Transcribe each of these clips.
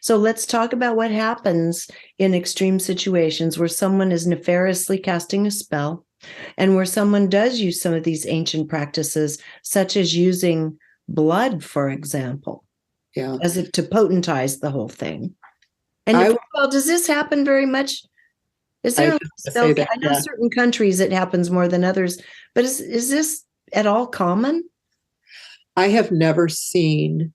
So let's talk about what happens in extreme situations where someone is nefariously casting a spell and where someone does use some of these ancient practices, such as using blood, for example, as if to potentize the whole thing. And does this happen very much? Is there a spell? I know certain countries it happens more than others, but is this at all common? I have never seen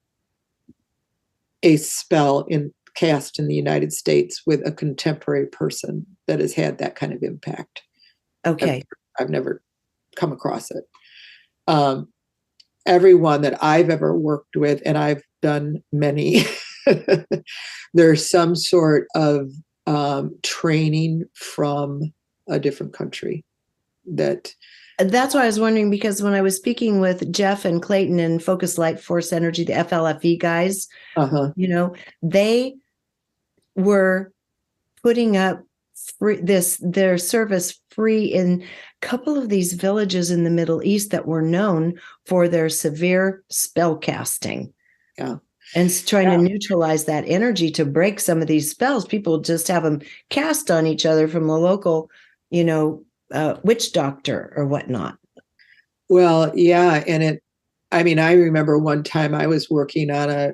a spell cast in the United States with a contemporary person that has had that kind of impact. Okay. I've never come across it. Everyone that I've ever worked with, and I've done many, there's some sort of training from a different country. That's why I was wondering, because when I was speaking with Jeff and Clayton in Focus Light Force Energy, the FLFE guys, they were putting up their service free in a couple of these villages in the Middle East that were known for their severe spell casting. Yeah. And trying to neutralize that energy to break some of these spells. People just have them cast on each other from a local, witch doctor or whatnot. Well, yeah. And I remember one time I was working on a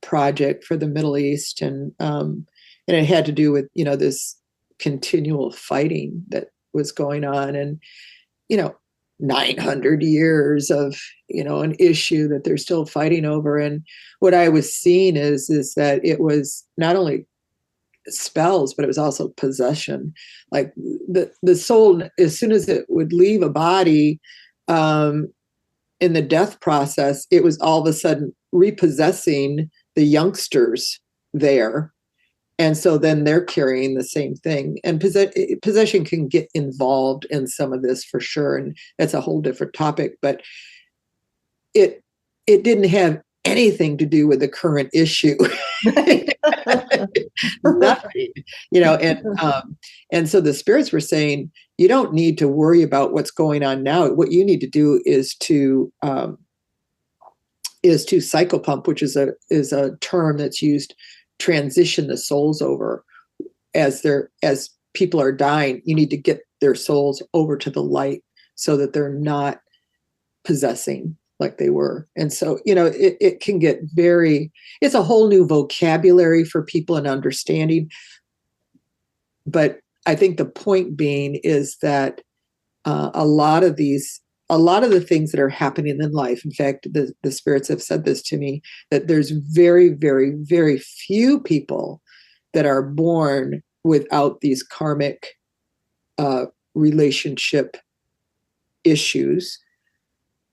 project for the Middle East, and it had to do with, this continual fighting that was going on, and, 900 years of, an issue that they're still fighting over. And what I was seeing is that it was not only spells, but it was also possession. Like the soul, as soon as it would leave a body, in the death process, it was all of a sudden repossessing the youngsters there. And so then they're carrying the same thing. And possession can get involved in some of this for sure. And that's a whole different topic. But it didn't have anything to do with the current issue. Nothing, and so the spirits were saying, you don't need to worry about what's going on now. What you need to do is to cycle pump, which is a term that's used, transition the souls over as people are dying. You need to get their souls over to the light so that they're not possessing like they were. And so, it can get it's a whole new vocabulary for people and understanding. But I think the point being is that a lot of the things that are happening in life, in fact, the spirits have said this to me, that there's very, very, very few people that are born without these karmic relationship issues.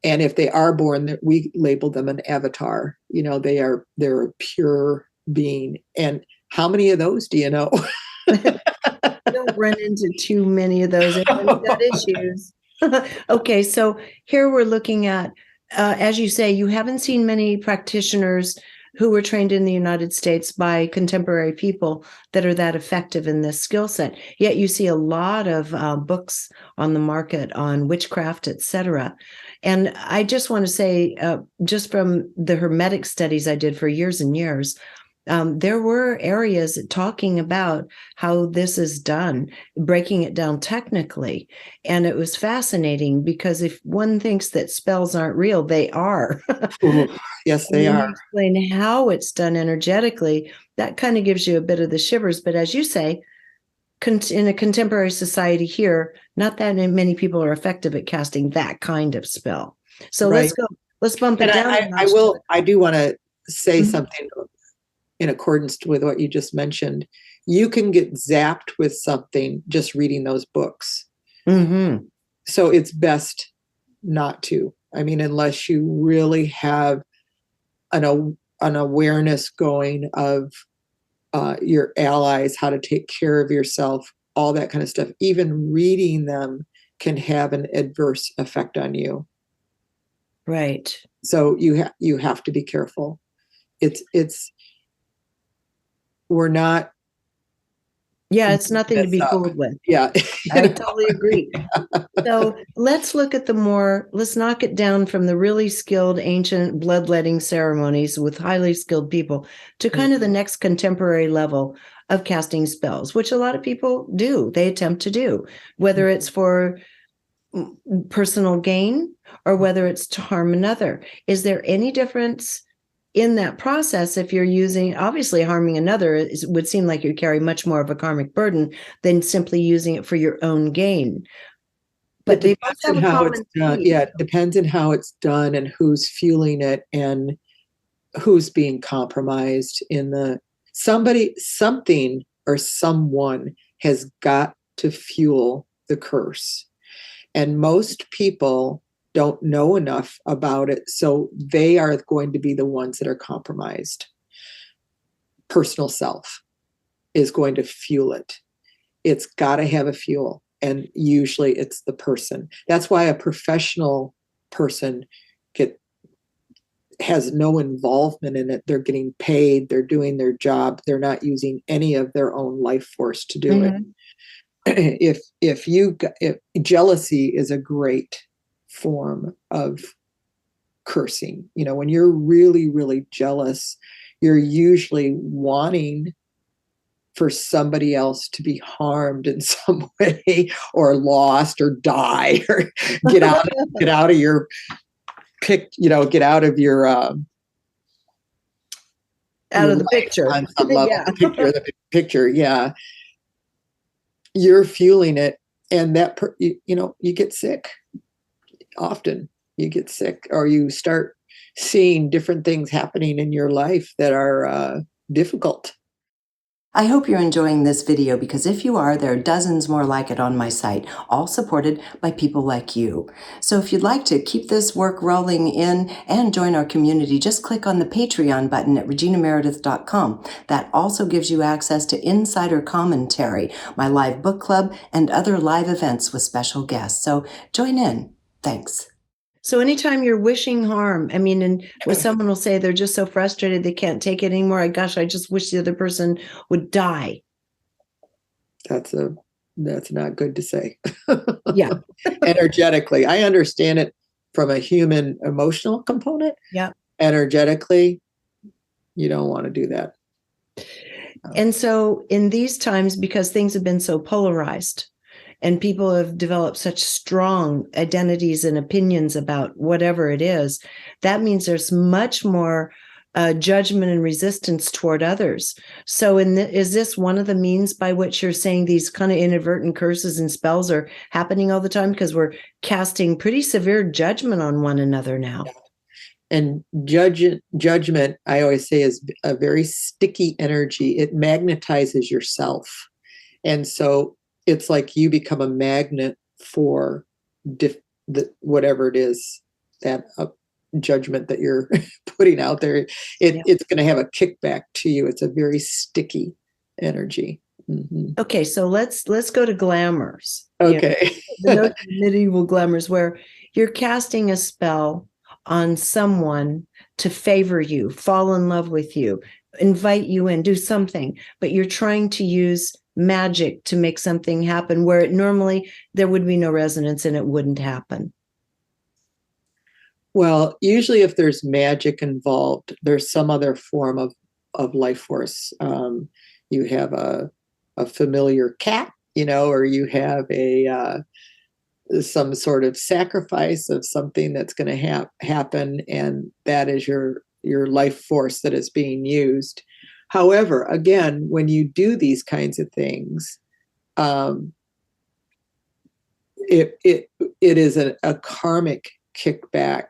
And if they are born, we label them an avatar. They're a pure being. And how many of those do you know? Don't run into too many of those. Everyone's got issues. Okay, so here we're looking at, as you say, you haven't seen many practitioners who were trained in the United States by contemporary people that are that effective in this skill set. Yet you see a lot of books on the market on witchcraft, etc. And I just want to say, just from the Hermetic studies I did for years and years, there were areas talking about how this is done, breaking it down technically. And it was fascinating because if one thinks that spells aren't real, they are. Ooh, yes, they are. Explain how it's done energetically. That kind of gives you a bit of the shivers. But as you say, in a contemporary society here, not that many people are effective at casting that kind of spell. So right. Let's bump it down. I do want to say something in accordance with what you just mentioned. You can get zapped with something just reading those books. Mm-hmm. So it's best not to. Unless you really have an awareness going of your allies, how to take care of yourself, all that kind of stuff. Even reading them can have an adverse effect on you. Right. So you have to be careful. We're not Yeah, it's nothing to mess be up. fooled with. Yeah. I totally agree. So let's look at let's knock it down from the really skilled ancient bloodletting ceremonies with highly skilled people to kind of the next contemporary level of casting spells, which a lot of people do. They attempt to do, whether it's for personal gain or whether it's to harm another. Is there any difference in that process if you're using, obviously harming another would seem like you carry much more of a karmic burden than simply using it for your own gain? But they both have a common theme. Yeah, it depends on how it's done and who's fueling it and who's being compromised in the something or someone has got to fuel the curse. And most people don't know enough about it, so they are going to be the ones that are compromised. Personal self is going to fuel it. It's got to have a fuel. And usually it's the person. That's why a professional person has no involvement in it. They're getting paid. They're doing their job. They're not using any of their own life force to do it. If jealousy is a great form of cursing. When you're really, really jealous, you're usually wanting for somebody else to be harmed in some way or lost or die or get out of your get out of your out of the picture on some level. Yeah. the picture, yeah. You're fueling it, and that you get sick. Often you get sick, or you start seeing different things happening in your life that are difficult. I hope you're enjoying this video, because if you are, there are dozens more like it on my site, all supported by people like you. So if you'd like to keep this work rolling in and join our community, just click on the Patreon button at reginameredith.com. That also gives you access to insider commentary, my live book club, and other live events with special guests. So join in. Thanks. So anytime you're wishing harm, and when someone will say they're just so frustrated they can't take it anymore, I just wish the other person would die. That's not good to say. Yeah. Energetically, I understand it from a human emotional component. Yeah. Energetically, you don't want to do that. And so in these times, because things have been so polarized and people have developed such strong identities and opinions about whatever it is, that means there's much more judgment and resistance toward others. So is this one of the means by which you're saying these kind of inadvertent curses and spells are happening all the time? Because we're casting pretty severe judgment on one another now. And judgment, I always say, is a very sticky energy. It magnetizes yourself. And so it's like you become a magnet for whatever it is, that judgment that you're putting out there. It's going to have a kickback to you. It's a very sticky energy. Mm-hmm. Okay, so let's go to glamours. Okay. The medieval glamours where you're casting a spell on someone to favor you, fall in love with you, invite you in, do something, but you're trying to use magic to make something happen where normally there would be no resonance and it wouldn't happen. Well, usually if there's magic involved, there's some other form of life force. You have a familiar cat, or you have some sort of sacrifice of something that's going to happen, and that is your life force that is being used. However, again, when you do these kinds of things, it is a karmic kickback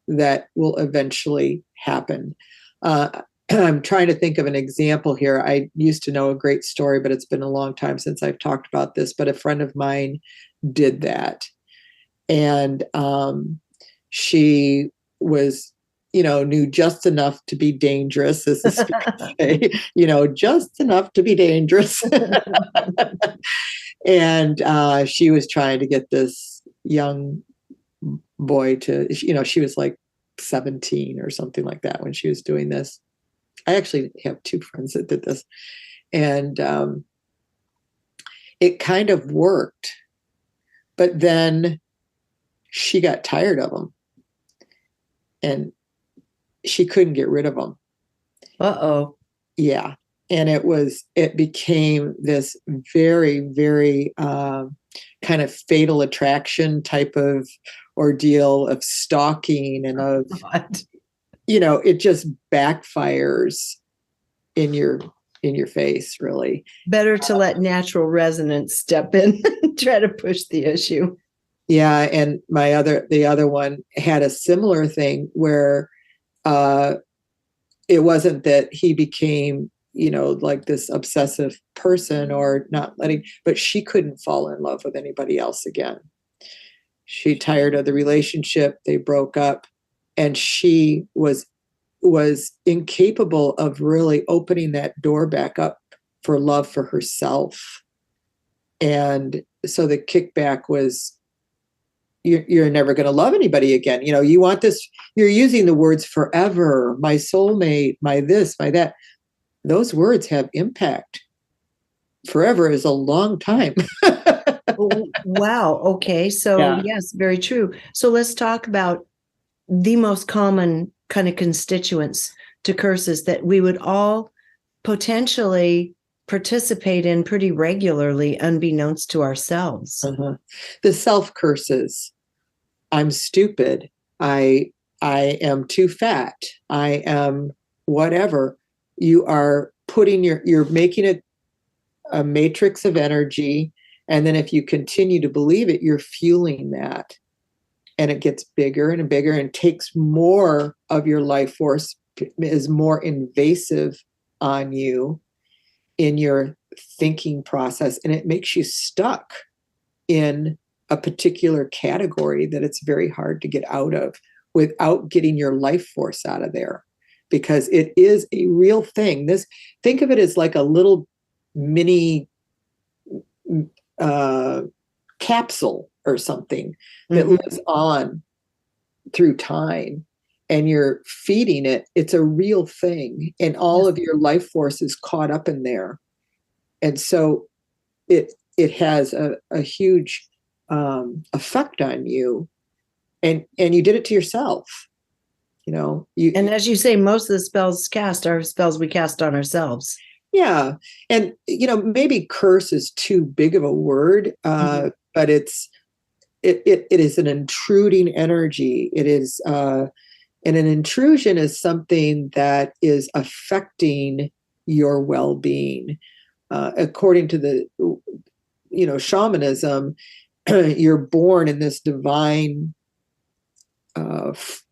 that will eventually happen. I'm trying to think of an example here. I used to know a great story, but it's been a long time since I've talked about this, but a friend of mine did that. And she was, knew just enough to be dangerous, as the speakers say, just enough to be dangerous. And she was trying to get this young boy to, she was like 17 or something like that when she was doing this. I actually have two friends that did this. And it kind of worked, but then she got tired of them and she couldn't get rid of them. Uh-oh. Yeah. And it became this very, very kind of fatal attraction type of ordeal of stalking and of, it just backfires in your face, really. Better to let natural resonance step in and try to push the issue. Yeah. And the other one had a similar thing where it wasn't that he became, like this obsessive person or not letting, but she couldn't fall in love with anybody else again. She tired of the relationship. They broke up, and she was incapable of really opening that door back up for love for herself. And so the kickback was, you're never going to love anybody again. You want this, you're using the words forever, my soulmate, my this, my that. Those words have impact. Forever is a long time. Wow. Okay. So Yeah. yes, very true. So let's talk about the most common kind of constituents to curses that we would all potentially participate in pretty regularly, unbeknownst to ourselves. The self curses. I'm stupid. I am too fat. I am whatever. You are putting you're making a matrix of energy. And then if you continue to believe it, you're fueling that. And it gets bigger and bigger and takes more of your life force, is more invasive on you in your thinking process. And it makes you stuck in a particular category that it's very hard to get out of without getting your life force out of there, because it is a real thing. Think of it as like a little mini capsule or something that lives on through time, and you're feeding it. It's a real thing, and all of your life force is caught up in there. And so it has a huge effect on you, and you did it to yourself. And as you say, most of the spells cast are spells we cast on ourselves. Yeah. And, maybe curse is too big of a word, but it is an intruding energy. It is, and an intrusion is something that is affecting your well-being. According to the, shamanism, you're born in this divine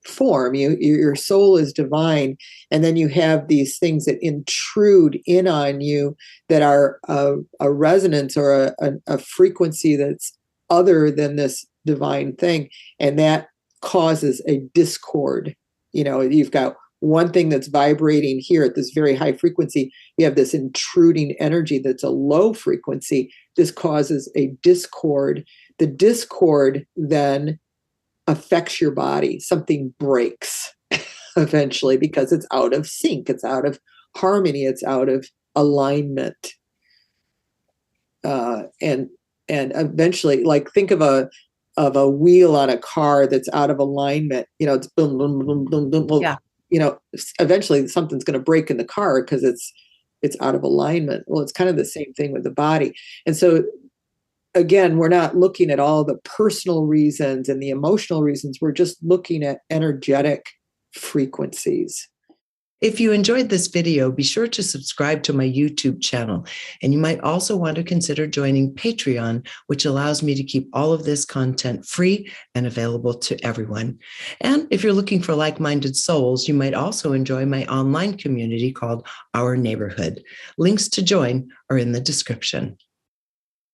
form. Your soul is divine, and then you have these things that intrude in on you that are a resonance or a frequency that's other than this divine thing, and that causes a discord. You've got one thing that's vibrating here at this very high frequency. You have this intruding energy that's a low frequency. This causes a discord. The discord then affects your body. Something breaks eventually because it's out of sync. It's out of harmony. It's out of alignment. And eventually, like, think of a wheel on a car that's out of alignment. It's boom, boom, boom, boom, boom. Well, yeah. Eventually something's going to break in the car because it's out of alignment. Well, it's kind of the same thing with the body. And so again, we're not looking at all the personal reasons and the emotional reasons. We're just looking at energetic frequencies. If you enjoyed this video, be sure to subscribe to my YouTube channel. And you might also want to consider joining Patreon, which allows me to keep all of this content free and available to everyone. And if you're looking for like-minded souls, you might also enjoy my online community called Our Neighborhood. Links to join are in the description.